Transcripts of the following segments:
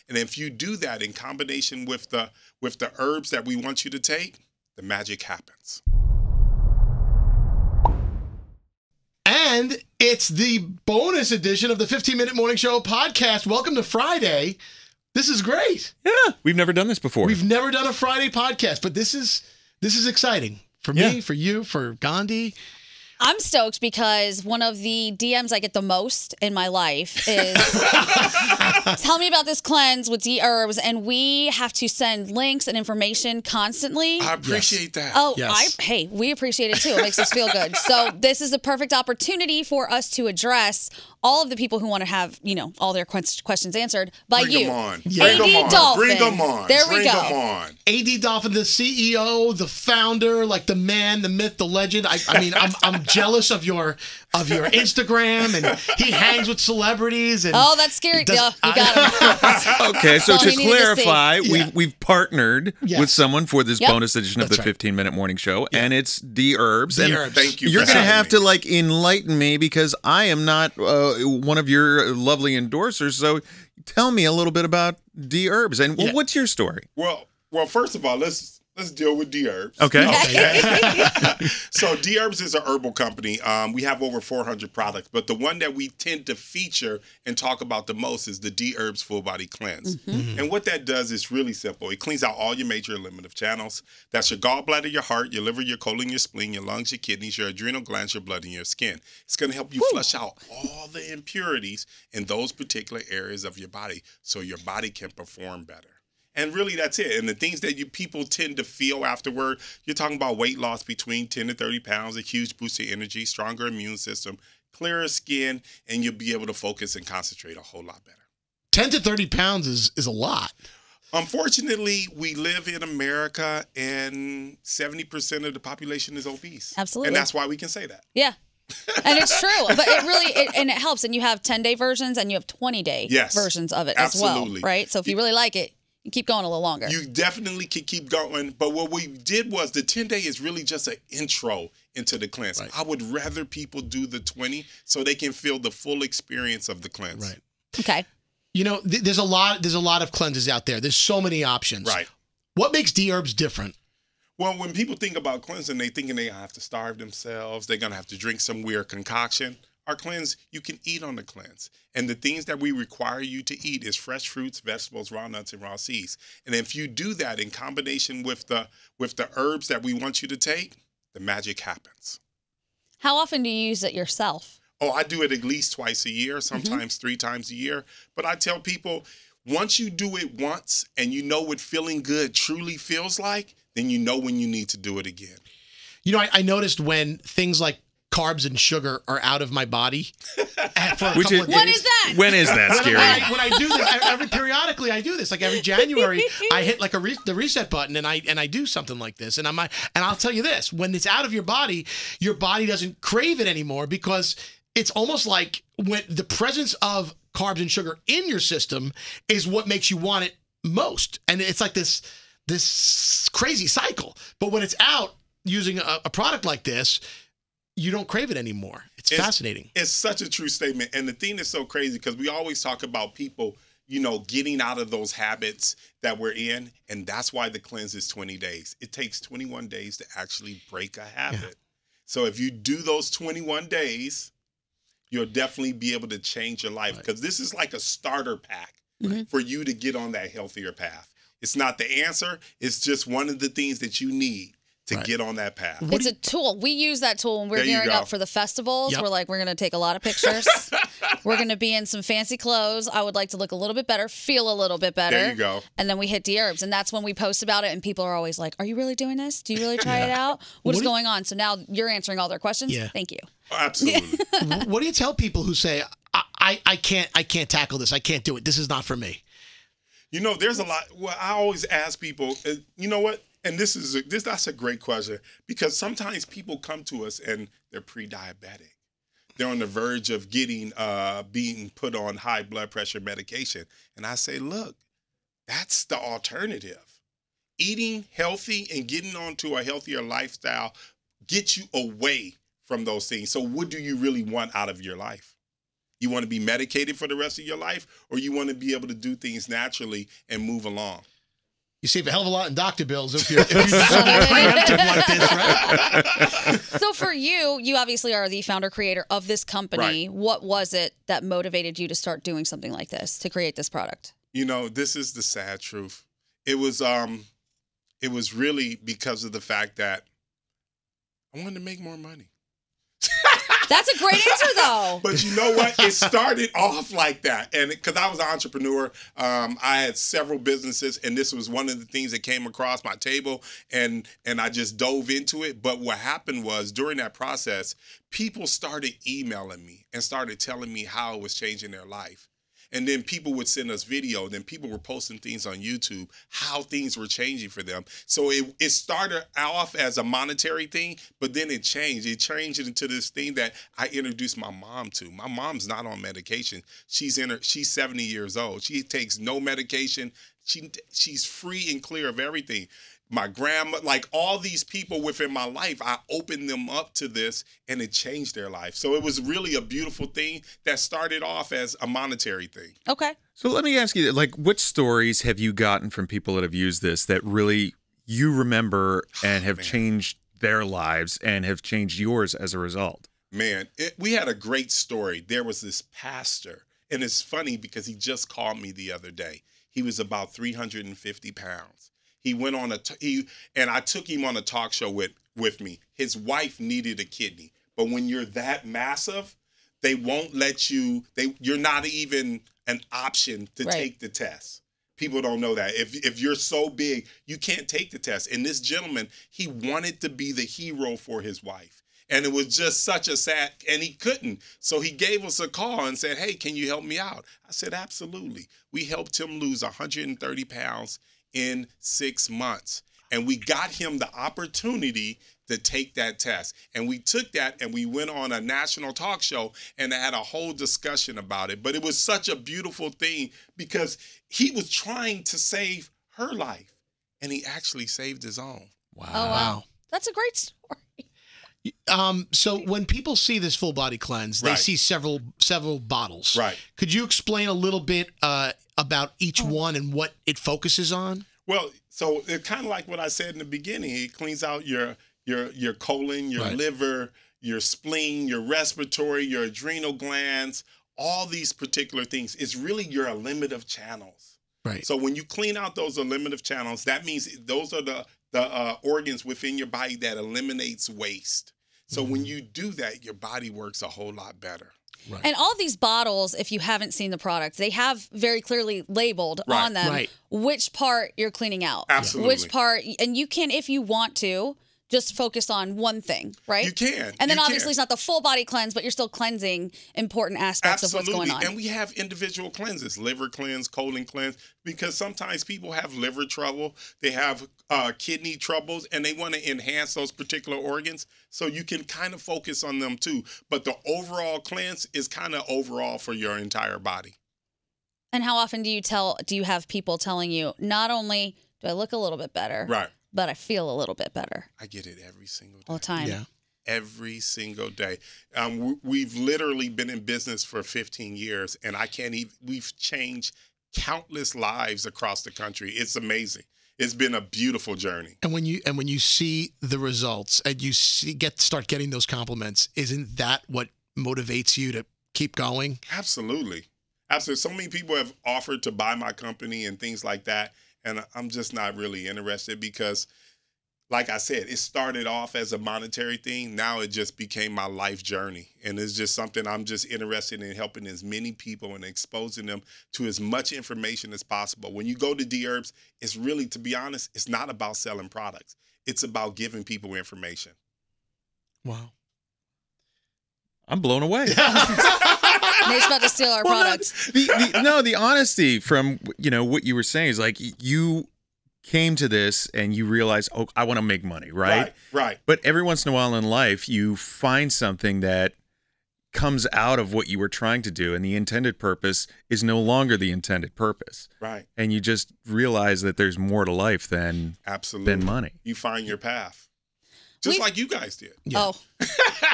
And if you do that in combination with the herbs that we want you to take, the magic happens. And it's the bonus edition of the 15-Minute Morning Show podcast. Welcome to Friday. This is great. Yeah, we've never done this before. We've never done a Friday podcast, but this is exciting for me, for you, for Gandhi. I'm stoked because one of the DMs I get the most in my life is tell me about this cleanse with DHerbs, and we have to send links and information constantly. I appreciate that. Oh, Yes. hey, we appreciate it too. It makes us feel good. So this is the perfect opportunity for us to address all of the people who want to have, all their questions answered by Bring you. them on. AD Bring them on. Dolphin. Bring them on. There we Bring go. them on. AD Dolphin, the CEO, the founder, like the man, the myth, the legend. I mean, I'm jealous of your Instagram, and he hangs with celebrities. And Oh, that's scary. Yeah, you got him. Okay, so That's all to we needed to see. clarify, Yeah. we've partnered Yes. with someone for this Yep. bonus edition of That's the right. 15-Minute Morning Show, and it's DHerbs. And DHerbs. Thank you You're for going to having have me. to enlighten me because I am not one of your lovely endorsers. So tell me a little bit about DHerbs and Yeah. what's your story? Well, first of all, let's deal with DHerbs. Okay. So DHerbs is a herbal company. We have over 400 products, but the one that we tend to feature and talk about the most is the DHerbs Full Body Cleanse. And what that does is really simple. It cleans out all your major eliminative channels. That's your gallbladder, your heart, your liver, your colon, your spleen, your lungs, your kidneys, your adrenal glands, your blood, and your skin. It's going to help you flush out all the impurities in those particular areas of your body so your body can perform better. And really, that's it. And the things that people tend to feel afterward, you're talking about weight loss between 10 to 30 pounds, a huge boost of energy, stronger immune system, clearer skin, and you'll be able to focus and concentrate a whole lot better. 10 to 30 pounds is a lot. Unfortunately, we live in America, and 70% of the population is obese. Absolutely. And that's why we can say that. Yeah. And it's true, but it helps. And you have 10-day versions and you have 20-day Yes, versions of it absolutely. as well, right? So if you really like it, you keep going a little longer. You definitely can keep going. But what we did was the 10-day is really just an intro into the cleanse. Right. I would rather people do the 20 so they can feel the full experience of the cleanse. Right. Okay. There's a lot of cleanses out there. There's so many options. Right. What makes DHerbs different? Well, when people think about cleansing, they thinking they have to starve themselves. They're going to have to drink some weird concoction. Our cleanse, you can eat on the cleanse. And the things that we require you to eat is fresh fruits, vegetables, raw nuts, and raw seeds. And if you do that in combination with the herbs that we want you to take, the magic happens. How often do you use it yourself? Oh, I do it at least twice a year, sometimes 3 times a year. But I tell people, once you do it once and you know what feeling good truly feels like, then you know when you need to do it again. I noticed when things like carbs and sugar are out of my body for a couple of days. What is that? When is that scary? When I do this, periodically I do this. Like every January, I hit like the reset button and I do something like this. And I'll tell you this: when it's out of your body doesn't crave it anymore because it's almost like when the presence of carbs and sugar in your system is what makes you want it most. And it's like this crazy cycle. But when it's out using a product like this, you don't crave it anymore. It's fascinating. It's such a true statement. And the thing is so crazy because we always talk about people, getting out of those habits that we're in. And that's why the cleanse is 20 days. It takes 21 days to actually break a habit. Yeah. So if you do those 21 days, you'll definitely be able to change your life because this is like a starter pack for you to get on that healthier path. It's not the answer. It's just one of the things that you need to get on that path. It's a tool. We use that tool when we're gearing up for the festivals. Yep. We're going to take a lot of pictures. We're going to be in some fancy clothes. I would like to look a little bit better, feel a little bit better. There you go. And then we hit DHerbs. And that's when we post about it. And people are always like, are you really doing this? Do you really try it out? What is going on? So now you're answering all their questions. Yeah. Thank you. Absolutely. What do you tell people who say, I can't tackle this. I can't do it. This is not for me. There's a lot. Well, I always ask people, you know what? And that's a great question because sometimes people come to us and they're pre-diabetic. They're on the verge of being put on high blood pressure medication. And I say, look, that's the alternative. Eating healthy and getting onto a healthier lifestyle gets you away from those things. So what do you really want out of your life? You want to be medicated for the rest of your life, or you want to be able to do things naturally and move along? You save a hell of a lot in doctor bills if you do something preemptive like this, right? So for you, you obviously are the founder creator of this company. Right. What was it that motivated you to start doing something like this, to create this product? You know, this is the sad truth. It was really because of the fact that I wanted to make more money. That's a great answer, though. But you know what? It started off like that. And because I was an entrepreneur, I had several businesses, and this was one of the things that came across my table, and I just dove into it. But what happened was, during that process, people started emailing me and started telling me how it was changing their life. And then people would send us video. Then people were posting things on YouTube, how things were changing for them. So it started off as a monetary thing, but then it changed. It changed into this thing that I introduced my mom to. My mom's not on medication. She's 70 years old. She takes no medication. She's free and clear of everything. My grandma, like all these people within my life, I opened them up to this, and it changed their life. So it was really a beautiful thing that started off as a monetary thing. Okay. So let me ask you, like, what stories have you gotten from people that have used this that really you remember and have changed their lives and have changed yours as a result? Man, we had a great story. There was this pastor, and it's funny because he just called me the other day. He was about 350 pounds. He went on and I took him on a talk show with me. His wife needed a kidney, but when you're that massive, they won't let you. You're not even an option to take the test. People don't know that. If you're so big, you can't take the test. And this gentleman, he wanted to be the hero for his wife. And it was just such a sad, and he couldn't. So he gave us a call and said, "Hey, can you help me out?" I said, "Absolutely." We helped him lose 130 pounds in 6 months. And we got him the opportunity to take that test. And we took that and we went on a national talk show and had a whole discussion about it. But it was such a beautiful thing because he was trying to save her life, and he actually saved his own. Wow. Oh, wow. That's a great story. So when people see this full body cleanse, they see several bottles. Right. Could you explain a little bit about each one and what it focuses on? Well, so it's kind of like what I said in the beginning. It cleans out your colon, your liver, your spleen, your respiratory, your adrenal glands, all these particular things. It's really your eliminative channels. Right. So when you clean out those eliminative channels, that means those are the organs within your body that eliminates waste. So when you do that, your body works a whole lot better. Right. And all these bottles, if you haven't seen the product, they have very clearly labeled on them which part you're cleaning out. Absolutely. Which part, and you can, if you want to, just focus on one thing, right? You can. And then obviously it's not the full body cleanse, but you're still cleansing important aspects of what's going on. And we have individual cleanses, liver cleanse, colon cleanse, because sometimes people have liver trouble, they have kidney troubles, and they want to enhance those particular organs. So you can kind of focus on them too. But the overall cleanse is kind of overall for your entire body. And how often do you have people telling you, not only do I look a little bit better, but I feel a little bit better? I get it every single day. All the time. Yeah. Every single day. We've literally been in business for 15 years, and we've changed countless lives across the country. It's amazing. It's been a beautiful journey. And when you see the results and you start getting those compliments, isn't that what motivates you to keep going? Absolutely. Absolutely. So many people have offered to buy my company and things like that. And I'm just not really interested because, like I said, it started off as a monetary thing. Now it just became my life journey. And it's just something I'm just interested in helping as many people and exposing them to as much information as possible. When you go to DHerbs, it's really, to be honest, it's not about selling products. It's about giving people information. Wow. I'm blown away. Nate's about to steal our products. The honesty from what you were saying is like you came to this and you realized, oh, I want to make money, right? Right. But every once in a while in life, you find something that comes out of what you were trying to do, and the intended purpose is no longer the intended purpose. Right. And you just realize that there's more to life than money. You find your path. just like you guys did. Oh,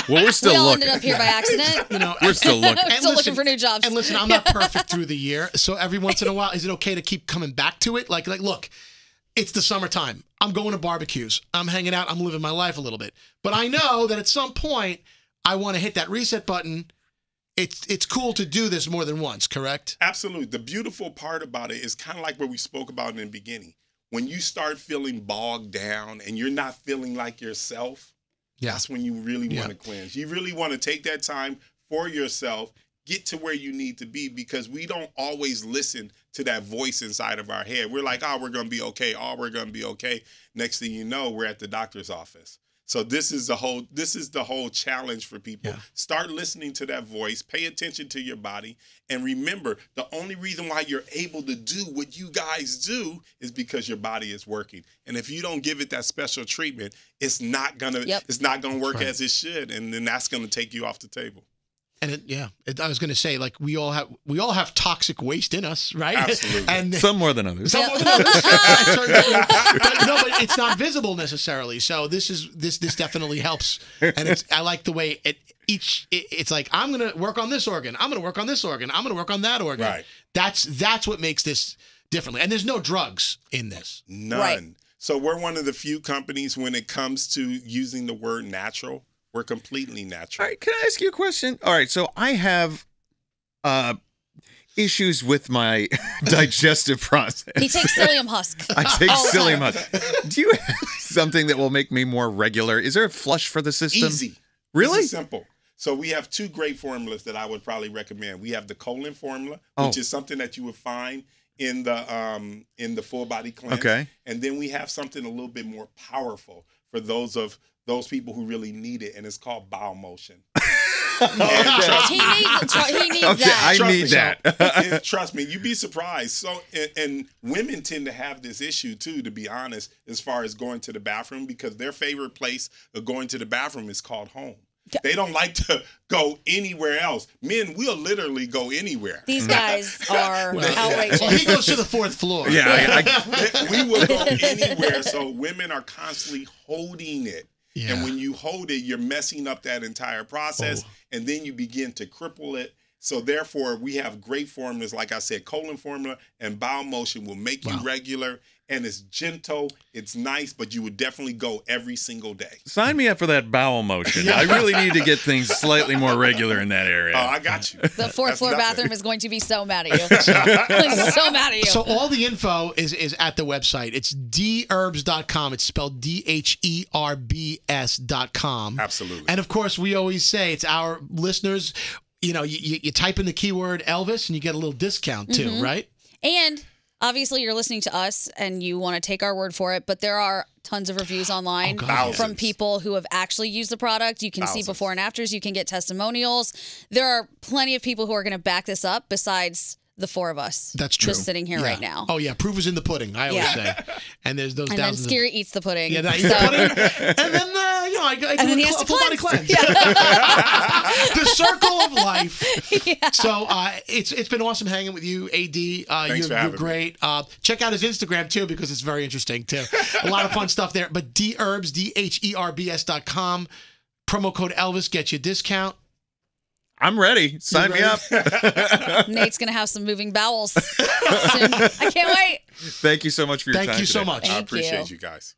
Well, we're still we all looking. ended up here by accident. We're still looking. Still looking for new jobs. And listen, I'm not perfect through the year, so every once in a while, is it okay to keep coming back to it? Like, look, it's the summertime. I'm going to barbecues. I'm hanging out. I'm living my life a little bit. But I know that at some point, I want to hit that reset button. It's cool to do this more than once, correct? Absolutely. The beautiful part about it is kind of like what we spoke about in the beginning. When you start feeling bogged down and you're not feeling like yourself, that's when you really want to cleanse. You really want to take that time for yourself, get to where you need to be, because we don't always listen to that voice inside of our head. We're like, oh, we're going to be okay. Oh, we're going to be okay. Next thing you know, we're at the doctor's office. So this is the whole challenge for people. Yeah. Start listening to that voice, pay attention to your body, and remember, the only reason why you're able to do what you guys do is because your body is working. And if you don't give it that special treatment, it's not gonna work as it should, and then that's gonna take you off the table. And I was going to say, like, we all have toxic waste in us, right? Absolutely. And some more than others. Some more than others. But it's not visible necessarily. So this definitely helps. And I like the way it's like, I'm going to work on this organ. I'm going to work on this organ. I'm going to work on that organ. Right. That's what makes this differently. And there's no drugs in this. None. Right. So we're one of the few companies when it comes to using the word natural. We're completely natural. All right, can I ask you a question? All right, so I have issues with my digestive process. He takes psyllium husk. I take psyllium husk. Do you have something that will make me more regular? Is there a flush for the system? Easy. Really? This is simple. So we have two great formulas that I would probably recommend. We have the colon formula, which is something that you would find in the full body cleanse. Okay. And then we have something a little bit more powerful for those people who really need it, and it's called bowel motion. He needs that. I need that. Trust me, you'd be surprised. So, and women tend to have this issue too, to be honest, as far as going to the bathroom, because their favorite place of going to the bathroom is called home. They don't like to go anywhere else. Men will literally go anywhere. These guys are outrageous. Well, he goes to the fourth floor. Yeah, we will go anywhere. So women are constantly holding it. Yeah. And when you hold it, you're messing up that entire process, and then you begin to cripple it. So therefore, we have great formulas, like I said, colon formula and bowel motion will make you regular, and it's gentle, it's nice, but you would definitely go every single day. Sign me up for that bowel motion. I really need to get things slightly more regular in that area. Oh, I got you. The fourth floor bathroom is going to be so mad at you. So mad at you. So all the info is at the website. It's DHerbs.com. It's spelled DHerbs.com. Absolutely. And of course, we always say it's our listeners. You know, you type in the keyword Elvis and you get a little discount too, right? And obviously you're listening to us and you want to take our word for it, but there are tons of reviews online from people who have actually used the product. You can see before and afters. You can get testimonials. There are plenty of people who are going to back this up besides the four of us. That's true. Just sitting here right now. Oh, yeah. Proof is in the pudding, I always say. And there's those and then Scary eats the pudding. Yeah, that eats the pudding. And then, I do a full body cleanse. Yeah. The circle of life. Yeah. So it's been awesome hanging with you, AD. You're great. Check out his Instagram, too, because it's very interesting, too. A lot of fun stuff there. But DHerbs, DHerbs.com. Promo code Elvis gets you a discount. I'm ready. Sign me up. Nate's going to have some moving bowels soon. I can't wait. Thank you so much for your time. Thank you so today. much. I appreciate you guys.